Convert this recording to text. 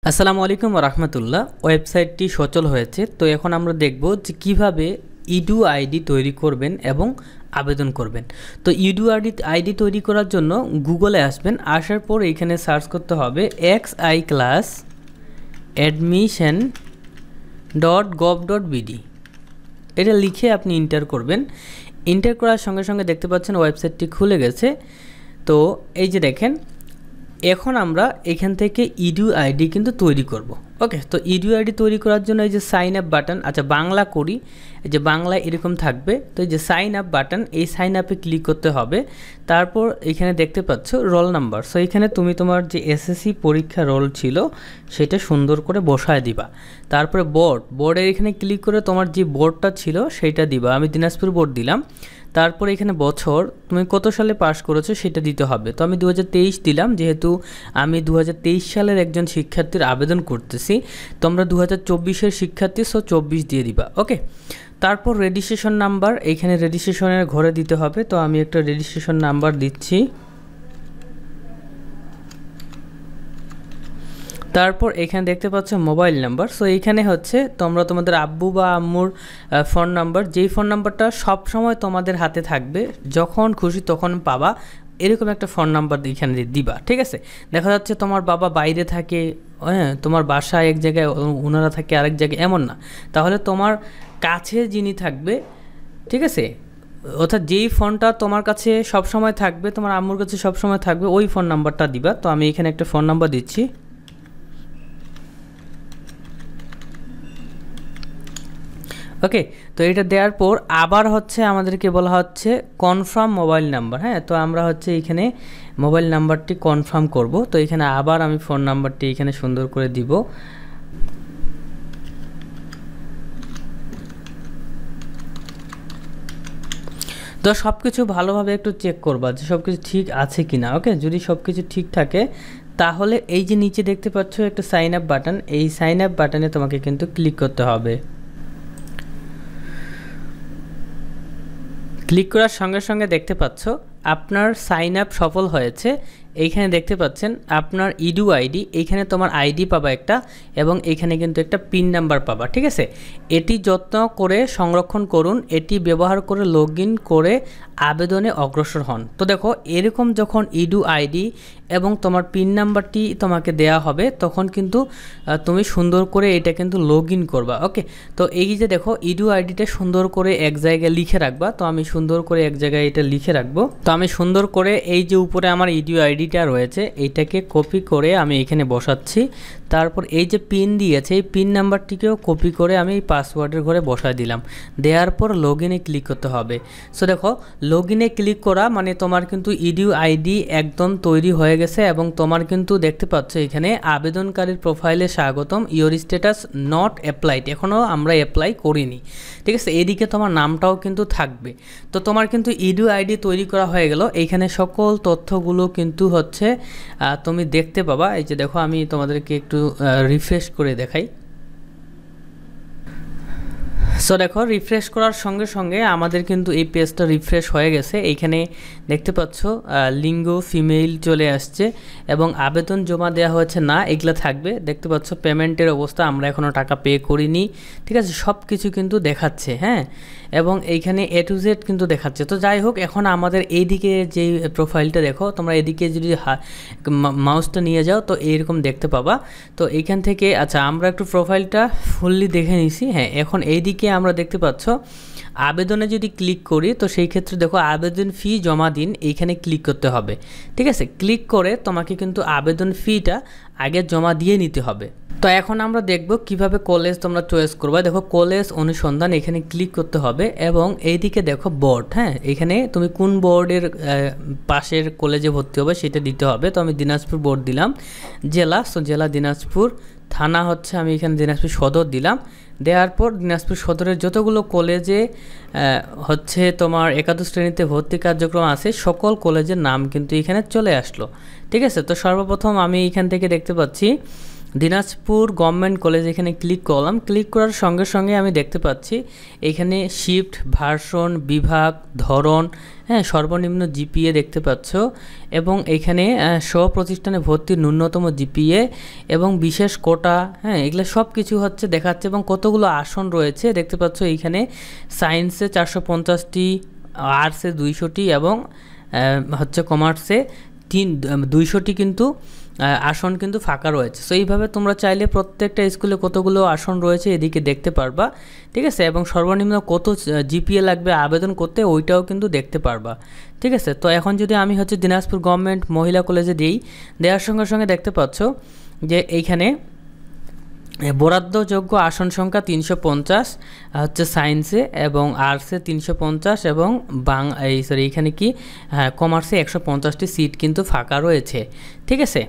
আসসালামু আলাইকুম রাহমাতুল্লাহ। ওয়েবসাইটটি সচল হয়েছে। তো এখন আমরা দেখব যে কিভাবে ইডু আইডি তৈরি করবেন এবং আবেদন করবেন। তো ইডু আইডি তৈরি করার জন্য গুগলে আসবেন, আসার পর এখানে সার্চ করতে হবে xiclassadmission.gov.bd। এটা লিখে আপনি এন্টার করবেন। এন্টার করার সঙ্গে সঙ্গে দেখতে পাচ্ছেন ওয়েবসাইটটি খুলে গেছে। তো এই যে দেখেন, এখন আমরা এখান থেকে ইডু আইডি কিন্তু তৈরি করব। ওকে, তো ইডু আইডি তৈরি করার জন্য এই যে সাইন আপ বাটন, আচ্ছা বাংলা করি, এই যে বাংলা এরকম থাকবে। তো এই যে সাইন আপ বাটন, এই সাইন আপে ক্লিক করতে হবে। তারপর এখানে দেখতে পাচ্ছ রোল নাম্বার। সো এখানে তুমি তোমার যে এসএসসি পরীক্ষা রোল ছিল সেটা সুন্দর করে বসায় দিবা। তারপরে বোর্ডের এখানে ক্লিক করে তোমার যে বোর্ডটা ছিল সেইটা দিবা। আমি দিনাজপুর বোর্ড দিলাম। তারপরে এখানে বছর তুমি কত সালে পাস করেছো সেটা দিতে হবে। তো আমি 2023 দিলাম, যেহেতু আমি 2023 সালের একজন শিক্ষার্থীর আবেদন করতেছি। তোমরা 2024-এর শিক্ষার্থী, সো 24 দিয়ে দিবা। ওকে, তারপর রেজিস্ট্রেশন নাম্বার এইখানে রেজিস্ট্রেশনের ঘরে দিতে হবে। তো আমি একটা রেজিস্ট্রেশন নাম্বার দিচ্ছি। তারপর এখানে দেখতে পাচ্ছ মোবাইল নাম্বার। সো এইখানে হচ্ছে তোমরা তোমাদের আব্বু বা আম্মুর ফোন নাম্বার, যেই ফোন নাম্বারটা সব সময় তোমাদের হাতে থাকবে, যখন খুশি তখন পাবা, এরকম একটা ফোন নাম্বার এখানে দিবা। ঠিক আছে, দেখা যাচ্ছে তোমার বাবা বাইরে থাকে, হ্যাঁ, তোমার বাসা এক জায়গায়, ওনারা থাকে আরেক জায়গায়, এমন না। তাহলে তোমার কাছে যিনি থাকবে, ঠিক আছে, অর্থাৎ যেই ফোনটা তোমার কাছে সব সময় থাকবে, তোমার আম্মুর কাছে সব সময় থাকবে, ওই ফোন নাম্বারটা দিবা। তো আমি এখানে একটা ফোন নাম্বার দিচ্ছি। ওকে, তো এটা দেওয়ার পর আবার হচ্ছে আমাদেরকে বলা হচ্ছে কনফার্ম মোবাইল নাম্বার। হ্যাঁ, তো আমরা হচ্ছে এখানে মোবাইল নাম্বারটি কনফার্ম করব। তো এখানে আবার আমি ফোন নাম্বারটি এখানে সুন্দর করে দিব। তো সব কিছু ভালোভাবে একটু চেক করবা যে সব কিছু ঠিক আছে কি না। ওকে, যদি সব কিছু ঠিক থাকে তাহলে এই যে নিচে দেখতে পাচ্ছ একটা সাইন আপ বাটন, এই সাইন আপ বাটনে তোমাকে কিন্তু ক্লিক করতে হবে। ক্লিক করার সঙ্গে সঙ্গে দেখতে পাচ্ছ আপনার সাইন আপ সফল হয়েছে। এইখানে দেখতে পাচ্ছেন আপনার ইডু আইডি, এইখানে তোমার আইডি পাবা একটা, এবং এইখানে কিন্তু একটা পিন নাম্বার পাবা। ঠিক আছে, এটি যত্ন করে সংরক্ষণ করুন, এটি ব্যবহার করে লগ ইন করে আবেদনে অগ্রসর হন। তো দেখো, এরকম যখন ইডু আইডি এবং তোমার পিন নাম্বারটি তোমাকে দেয়া হবে, তখন কিন্তু তুমি সুন্দর করে এটা কিন্তু লগ ইন করবা। ওকে, তো এই যে দেখো ইডু আইডিটা সুন্দর করে এক জায়গায় লিখে রাখবা। তো আমি সুন্দর করে এক জায়গায় এটা লিখে রাখবো। তো আমি সুন্দর করে এই যে উপরে আমার ইডু আইডিটা রয়েছে, এইটাকে কপি করে আমি এখানে বসাচ্ছি। তারপর এই যে পিন দিয়েছে, এই পিন নাম্বারটিকেও কপি করে আমি এই পাসওয়ার্ডের ঘরে বসায় দিলাম। দেওয়ার পর লগ ইনে ক্লিক করতে হবে। সো দেখো, লগ ইনে ক্লিক করা মানে তোমার কিন্তু ইডু আইডি একদম তৈরি হয়ে গেছে, এবং তোমার কিন্তু দেখতে পাচ্ছ এখানে আবেদনকারীর প্রোফাইলে স্বাগতম, ইওর স্ট্যাটাস নট অ্যাপ্লাইড, এখনও আমরা অ্যাপ্লাই করিনি। ঠিক আছে, এদিকে তোমার নামটাও কিন্তু থাকবে। তো তোমার কিন্তু ইডু আইডি তৈরি করা হয়ে গেল। এইখানে সকল তথ্যগুলো কিন্তু হচ্ছে তুমি দেখতে পাবা। এই যে দেখো, আমি তোমাদেরকে একটু রিফ্রেশ করে দেখাই। সো দেখো, রিফ্রেশ করার সঙ্গে সঙ্গে আমাদের কিন্তু এই পেজটা রিফ্রেশ হয়ে গেছে। এইখানে দেখতে পাচ্ছ লিঙ্গ ফিমেল চলে আসছে, এবং আবেদন জমা দেওয়া হয়েছে না, এগুলো থাকবে। দেখতে পাচ্ছ পেমেন্টের অবস্থা, আমরা এখনও টাকা পে করিনি। ঠিক আছে, সব কিছু কিন্তু দেখাচ্ছে। হ্যাঁ, এবং এইখানে A to Z কিন্তু দেখাচ্ছে। তো যাই হোক, এখন আমাদের এইদিকে যে প্রোফাইলটা দেখো, তোমরা এদিকে যদি মাউসটা নিয়ে যাও তো এইরকম দেখতে পাবা। তো এইখান থেকে আচ্ছা, আমরা একটু প্রোফাইলটা ফুললি দেখে নিছি। হ্যাঁ, এখন এইদিকে আমরা দেখতে পাচ্ছ আবেদনে যদি ক্লিক করি, তো সেই ক্ষেত্রে দেখো আবেদন ফি জমা দিন, এইখানে ক্লিক করতে হবে। ঠিক আছে, ক্লিক করে তোমাকে কিন্তু আবেদন ফিটা আগে জমা দিয়ে নিতে হবে। তো এখন আমরা দেখব কিভাবে কলেজ তোমরা চয়েস করবে। দেখো, কলেজ অনুসন্ধান, এখানে ক্লিক করতে হবে, এবং এইদিকে দেখো বোর্ড। হ্যাঁ, এখানে তুমি কোন বোর্ডের পাশের কলেজে ভর্তি হবে সেটা দিতে হবে। তো আমি দিনাজপুর বোর্ড দিলাম। জেলা, সো জেলা দিনাজপুর। থানা হচ্ছে আমি এখানে দিনাজপুর সদর দিলাম। দেওয়ার পর দিনাজপুর সদরের যতগুলো কলেজে হচ্ছে তোমার একাদশ শ্রেণীতে ভর্তি কার্যক্রম আছে, সকল কলেজের নাম কিন্তু এখানে চলে আসলো। ঠিক আছে, তো সর্বপ্রথম আমি এখান থেকে দেখতে পাচ্ছি দিনাজপুর গভর্নমেন্ট কলেজ এখানে ক্লিক করলাম। ক্লিক করার সঙ্গে সঙ্গে আমি দেখতে পাচ্ছি এখানে শিফট, ভার্সন, বিভাগ, ধরন, হ্যাঁ, সর্বনিম্ন জিপিএ দেখতে পাচ্ছ, এবং এখানে প্রতিষ্ঠানে ভর্তির ন্যূনতম জিপিএ এবং বিশেষ কোটা, হ্যাঁ, এগুলো সব কিছু হচ্ছে দেখাচ্ছে, এবং কতগুলো আসন রয়েছে দেখতে পাচ্ছ। এইখানে সায়েন্সে 450টি, আর্টসে 200টি এবং হচ্ছে কমার্সে 200টি কিন্তু আসন কিন্তু ফাঁকা রয়েছে। সো এইভাবে তোমরা চাইলে প্রত্যেকটা স্কুলে কতগুলো আসন রয়েছে এদিকে দেখতে পারবা, ঠিক আছে, এবং সর্বনিম্ন কত জিপিএ লাগবে আবেদন করতে ওইটাও কিন্তু দেখতে পারবা, ঠিক আছে। তো এখন যদি আমি হচ্ছে দিনাজপুর গভর্নমেন্ট মহিলা কলেজে দেওয়ার সঙ্গে সঙ্গে দেখতে পাচ্ছ যে এইখানে বরাদ্দযোগ্য আসন সংখ্যা 350 হচ্ছে সায়েন্সে, এবং আর্টসে 350, এবং এখানে কি কমার্সে 150টি সিট কিন্তু ফাঁকা রয়েছে, ঠিক আছে।